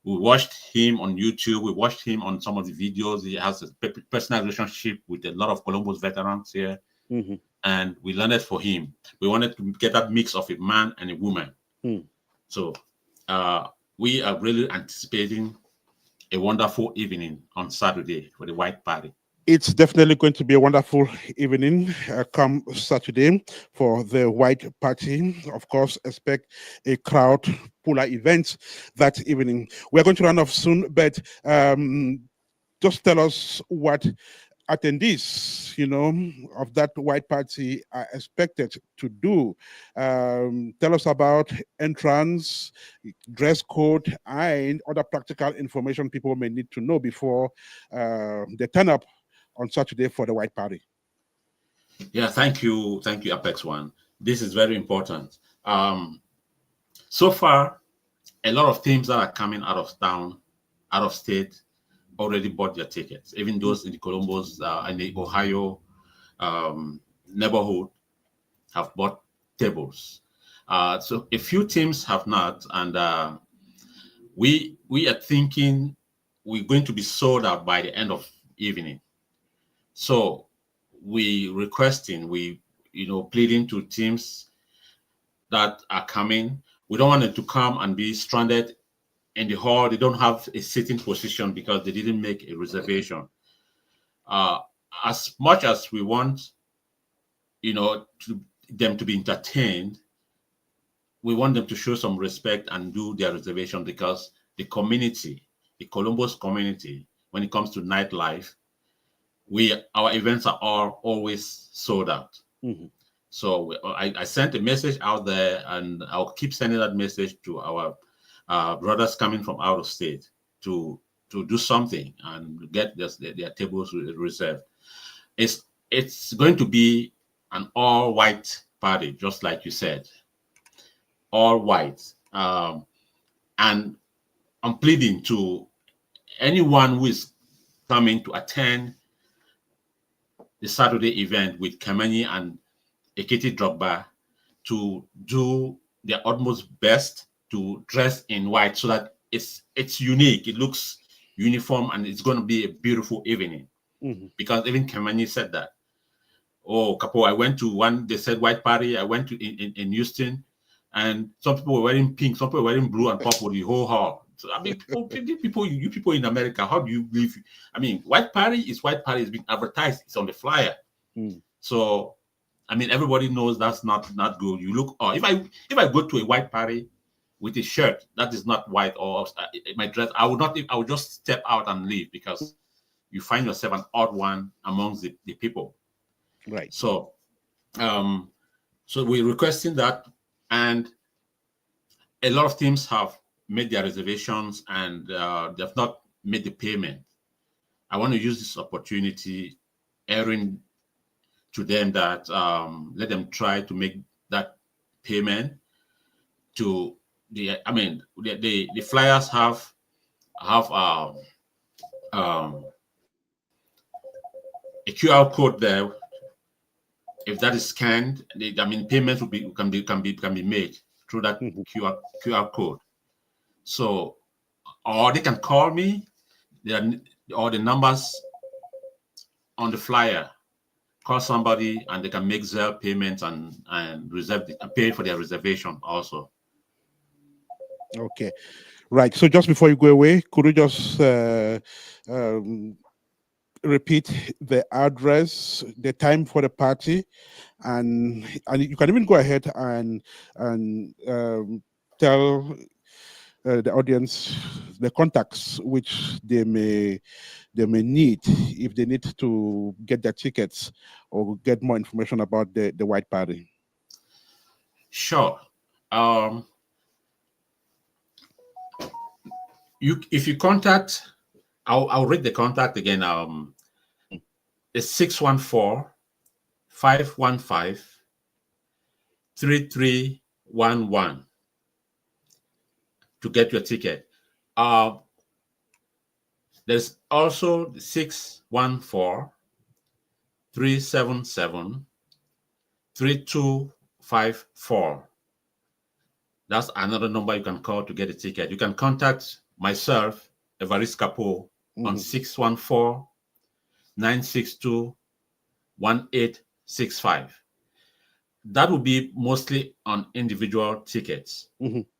We watched him on YouTube. We watched him on some of the videos. He has a personal relationship with a lot of Columbus veterans here. And we learned it for him. We wanted to get that mix of a man and a woman. So we are really anticipating a wonderful evening on Saturday for the white party. It's definitely going to be a wonderful evening come Saturday for the white party. Of course, expect a crowd puller event that evening. We're going to run off soon, but just tell us what attendees, of that white party are expected to do. Tell us about entrance, dress code, and other practical information people may need to know before they turn up on Saturday for the white party. Yeah, thank you, Apex One. This is very important. So far, a lot of teams that are coming out of town, out of state, already bought their tickets. Even those in the Columbus and the Ohio neighborhood have bought tables. So a few teams have not, and we are thinking we're going to be sold out by the end of evening. So we pleading to teams that are coming. We don't want them to come and be stranded in the hall, they don't have a sitting position because they didn't make a reservation. As much as we want, them to be entertained, we want them to show some respect and do their reservation, because the community, the Columbus community, when it comes to nightlife, our events are all always sold out. So I sent a message out there, and I'll keep sending that message to our brothers coming from out of state to do something and get their tables reserved. It's going to be an all-white party, just like you said, all white. And I'm pleading to anyone who is coming to attend the Saturday event with Kamani and Ekiti Drogba to do their utmost best to dress in white, so that it's unique, it looks uniform, and it's going to be a beautiful evening. Because even Kamani said that. Oh, Capo, I went to one, they said white party. I went to in Houston, and some people were wearing pink, some people were wearing blue and purple, the whole hall. So, I mean, you people in America, how do you live? I mean, white party is white party. It's been advertised. It's on the flyer. So, I mean, everybody knows that's not good. You look, if I go to a white party with a shirt that is not white, or my dress, I would just step out and leave, because you find yourself an odd one amongst the people. Right. So, so we're requesting that, and a lot of teams have made their reservations, and they have not made the payment. I want to use this opportunity, airing to them that let them try to make that payment to the. I mean, the flyers have a QR code there. If that is scanned, payments can be made through that QR code. So, or they can call me, or the numbers on the flyer. Call somebody, and they can make Zelle payments and pay for their reservation also. Okay, right. So just before you go away, could you just repeat the address, the time for the party, and you can even go ahead and tell the audience the contacts which they may need if they need to get their tickets or get more information about the white party. Sure. If you contact, I'll read the contact again. It's 614-515-3311 to get your ticket. There's also 614-377-3254. That's another number you can call to get a ticket. You can contact myself, Evariste Capo, on 614-962-1865. That will be mostly on individual tickets.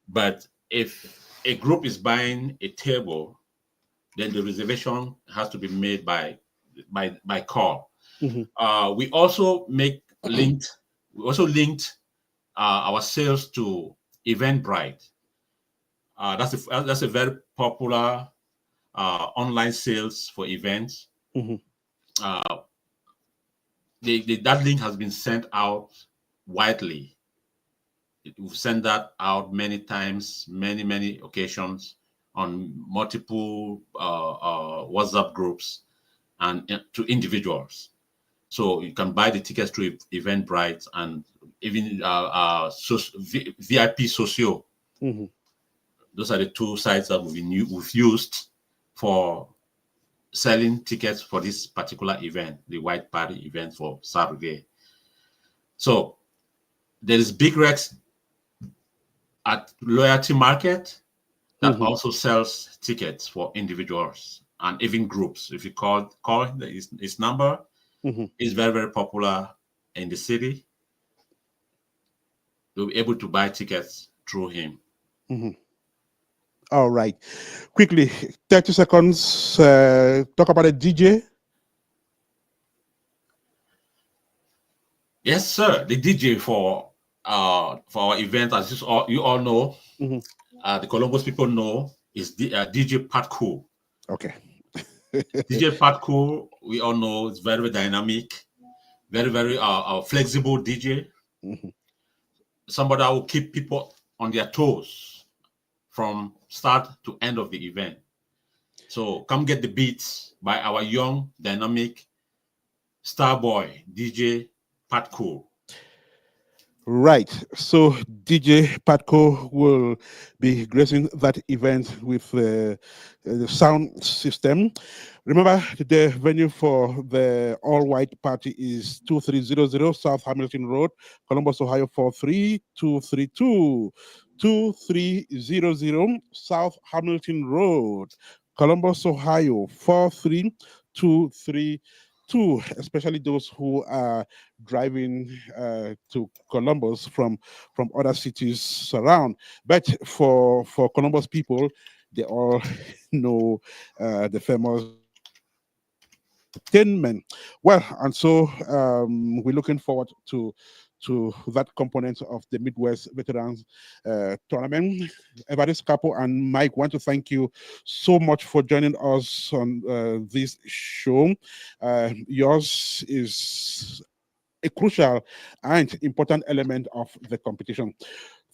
But if a group is buying a table, then the reservation has to be made by call. We also linked our sales to Eventbrite. That's a very popular online sales for events. That link has been sent out widely. We've sent that out many times, many occasions, on multiple WhatsApp groups and to individuals. So you can buy the tickets through Eventbrite, and even VIP Socio. Those are the two sites that we've used for selling tickets for this particular event, the White Party event for Saturday. So there is Big Rex at Loyalty Market that also sells tickets for individuals and even groups. If you call his number, is very, very popular in the city. You'll be able to buy tickets through him. All right. Quickly, 30 seconds. Talk about a DJ. Yes, sir. The DJ for our event, as you all know, Mhm. the Columbus people know, is DJ Patco. Okay. DJ Patco, we all know, is very, very dynamic, very, very flexible DJ. Mhm. Somebody that will keep people on their toes from start to end of the event. So come get the beats by our young, dynamic star boy, DJ Patco. Right. So DJ Patco will be gracing that event with the sound system. Remember, the venue for the all-white party is 2300 South Hamilton Road, Columbus, Ohio 43232. 2300 South Hamilton Road, Columbus, Ohio 43232. Especially those who are driving to Columbus from other cities around. But for Columbus people, they all know the famous entertainment. Well, and so we're looking forward to that component of the Midwest Veterans Tournament. Evaris Capo and Mike, want to thank you so much for joining us on this show. Yours is a crucial and important element of the competition.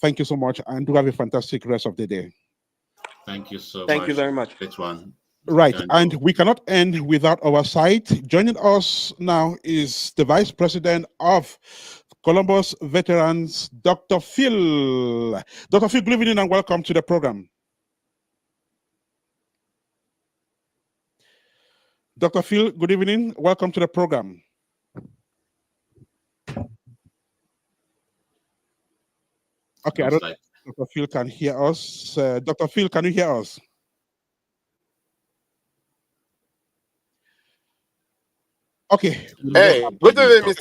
Thank you so much, and do have a fantastic rest of the day. Thank you so Thank you much. very much. This one. Right, and we cannot end without our site. Joining us now is the Vice President of Columbus Veterans, Dr. Phil. Dr. Phil, good evening and welcome to the program. Dr. Phil, good evening. Welcome to the program. Okay, I don't know if Dr. Phil can hear us. Dr. Phil, can you hear us? Okay. Hey, good evening,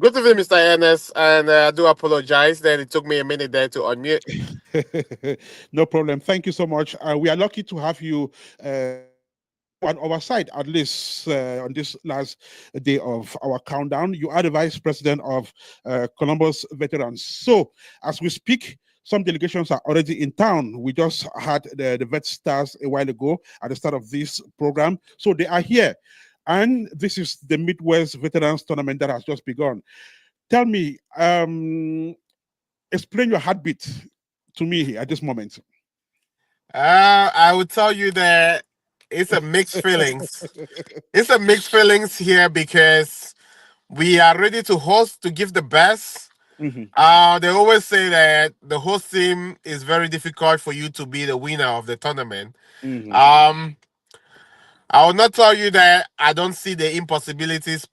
Good evening, Mr. Ernest, and I do apologize that it took me a minute there to unmute. No problem. Thank you so much. We are lucky to have you on our side, at least on this last day of our countdown. You are the Vice President of Columbus Veterans. So, as we speak, some delegations are already in town. We just had the Vet Stars a while ago at the start of this program. So, they are here. And this is the Midwest Veterans Tournament that has just begun. Tell me, explain your heartbeat to me at this moment. I would tell you that it's a mixed feelings. It's a mixed feelings here because we are ready to host to give the best. They always say that the host team is very difficult for you to be the winner of the tournament. I will not tell you that I don't see the impossibilities.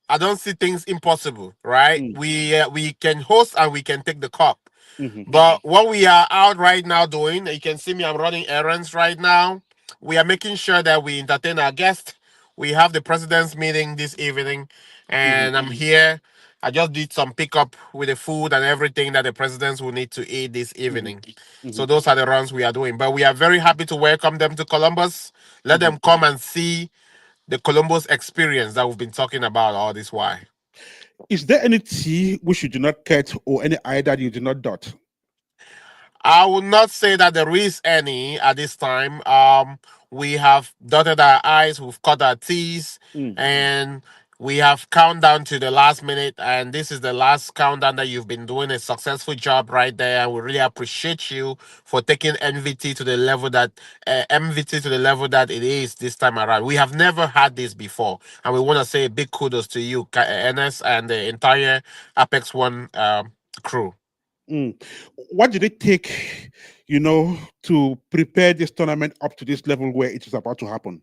I don't see things impossible, right? We can host and we can take the cup. But what we are out right now doing, you can see me, I'm running errands right now. We are making sure that we entertain our guests. We have the president's meeting this evening, and I'm here. I just did some pickup with the food and everything that the presidents will need to eat this evening. So those are the runs we are doing. But we are very happy to welcome them to Columbus. Let them come and see the Columbus experience that we've been talking about all this while. Is there any T which you do not cut or any I that you do not dot? I would not say that there is any at this time. We have dotted our I's, we've cut our T's, and we have countdown to the last minute. And this is the last countdown that you've been doing a successful job right there. And we really appreciate you for taking MVT to the level that it is this time around. We have never had this before, and we want to say a big kudos to you, Ernest, and the entire Apex One crew. What did it take, to prepare this tournament up to this level where it is about to happen?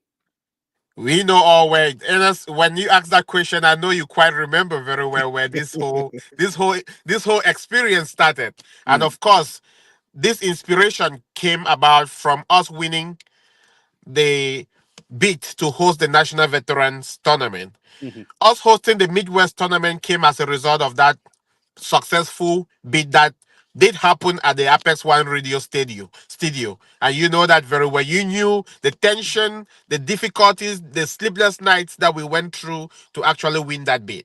We know all where, Ernest, when you ask that question, I know you quite remember very well where this whole experience started. And of course, this inspiration came about from us winning the bid to host the National Veterans Tournament. Us hosting the Midwest Tournament came as a result of that successful bid that did happen at the Apex One Radio studio. And you know that very well. You knew the tension, the difficulties, the sleepless nights that we went through to actually win that bid.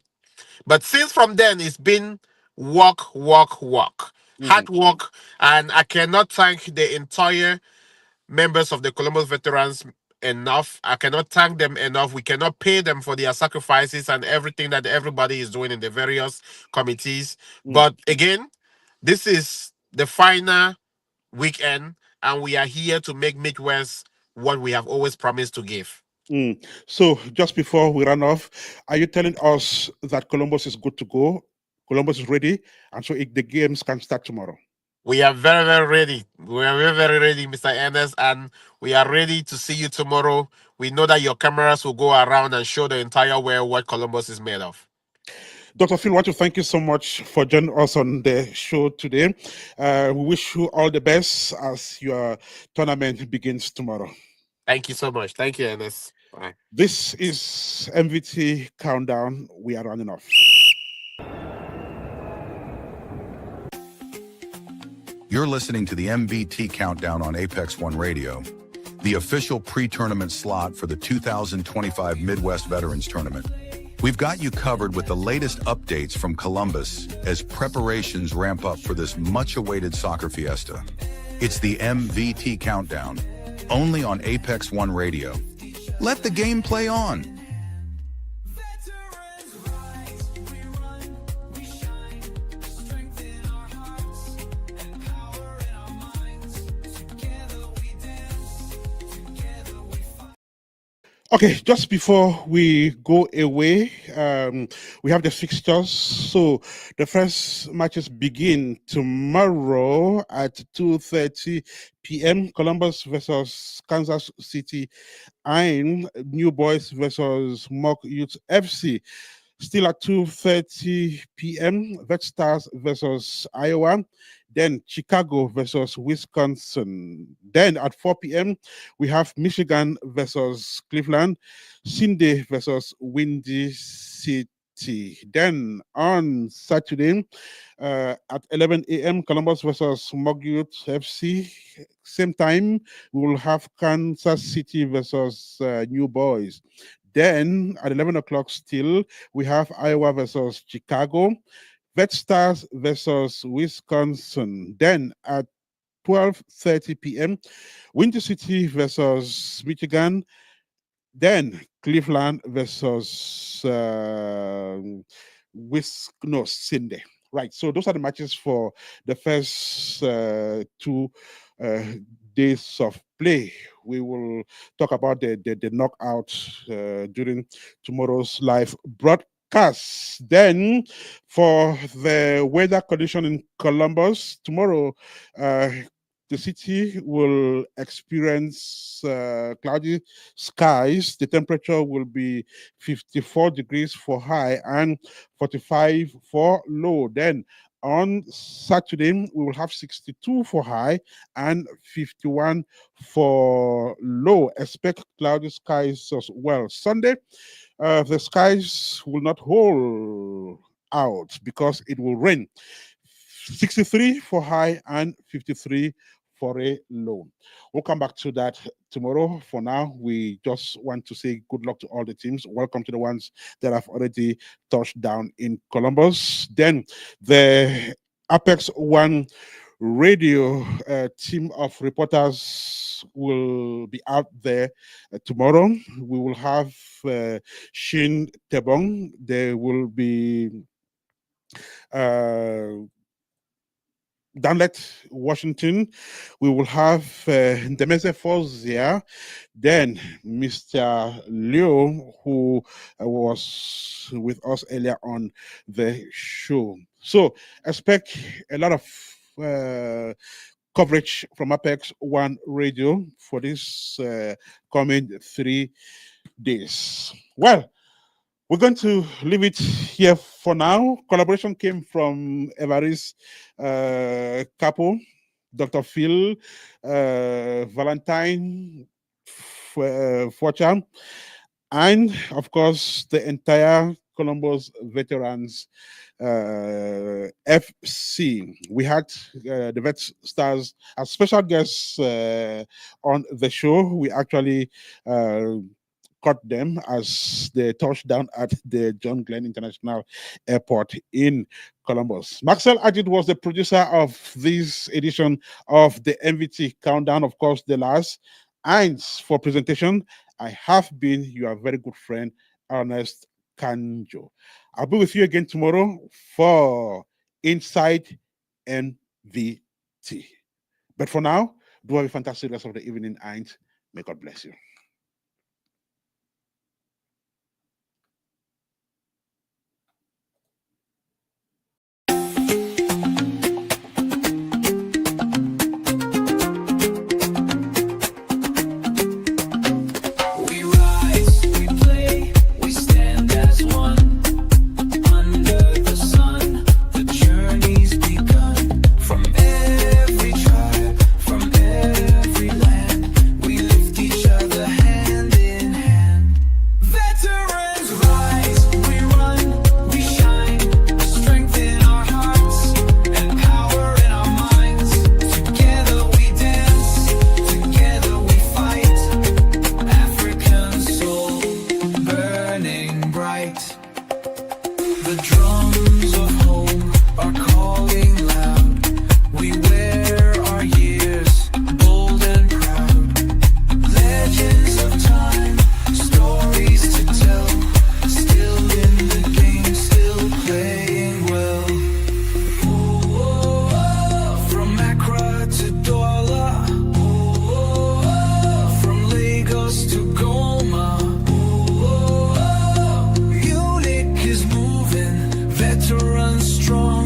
But since from then, it's been work, work, work, hard work. And I cannot thank the entire members of the Columbus veterans enough. I cannot thank them enough. We cannot pay them for their sacrifices and everything that everybody is doing in the various committees. But again, this is the final weekend, and we are here to make Midwest what we have always promised to give. So just before we run off, are you telling us that Columbus is good to go? Columbus is ready, and so the games can start tomorrow. We are very, very ready. We are very, very ready, Mr. Ernest, and we are ready to see you tomorrow. We know that your cameras will go around and show the entire world what Columbus is made of. Dr. Phil, I want to thank you so much for joining us on the show today. We wish you all the best as your tournament begins tomorrow. Thank you so much. Thank you, Ernest. Bye. This is MVT Countdown. We are running off. You're listening to the MVT Countdown on Apex One Radio, the official pre-tournament slot for the 2025 Midwest Veterans Tournament. We've got you covered with the latest updates from Columbus as preparations ramp up for this much-awaited soccer fiesta. It's the MVT Countdown, only on Apex One Radio. Let the game play on. Okay, just before we go away, we have the fixtures. So the first matches begin tomorrow at 2:30 p.m. Columbus versus Kansas City, and New Boys versus Mock Youth FC. Still at 2:30 p.m., Vet Stars versus Iowa. Then Chicago versus Wisconsin. Then at 4 p.m., we have Michigan versus Cleveland. CIN-DAY versus Windy City. Then on Saturday at 11 a.m., Columbus versus Mogyut FC. Same time, we will have Kansas City versus New Boys. Then at 11 o'clock still, we have Iowa versus Chicago. Vet Stars versus Wisconsin. Then at 12:30 p.m., Winter City versus Michigan. Then Cleveland versus CIN-DAY. Right. So those are the matches for the first 2 days of play. We will talk about the knockout during tomorrow's live broadcast. Then for the weather condition in Columbus, tomorrow the city will experience cloudy skies. The temperature will be 54 degrees for high and 45 for low. Then on Saturday, we will have 62 for high and 51 for low. Expect cloudy skies as well. Sunday, the skies will not hold out because it will rain. 63 for high and 53 for a low. We'll come back to that tomorrow. For now, we just want to say good luck to all the teams. Welcome to the ones that have already touched down in Columbus. Then the Apex One radio team of reporters will be out there tomorrow. We will have Shin, Tebong. They will be Danlet, Washington. We will have Ndemese Fozia, then Mr. Leo, who was with us earlier on the show. So expect a lot of coverage from Apex One Radio for this coming 3 days. Well, we're going to leave it here for now. Collaboration came from Evaris Capo, Dr. Phil, Valentine Forcha, and of course the entire Columbus Veterans FC. We had the Vet Stars as special guests on the show. We actually caught them as they touched down at the John Glenn International Airport in Columbus. Marcel Adig was the producer of this edition of the MVT Countdown, of course, the last. And for presentation, I have been your very good friend, Ernest Kanjo. I'll be with you again tomorrow for Inside MVT. But for now, do have a fantastic rest of the evening, and may God bless you. Strong.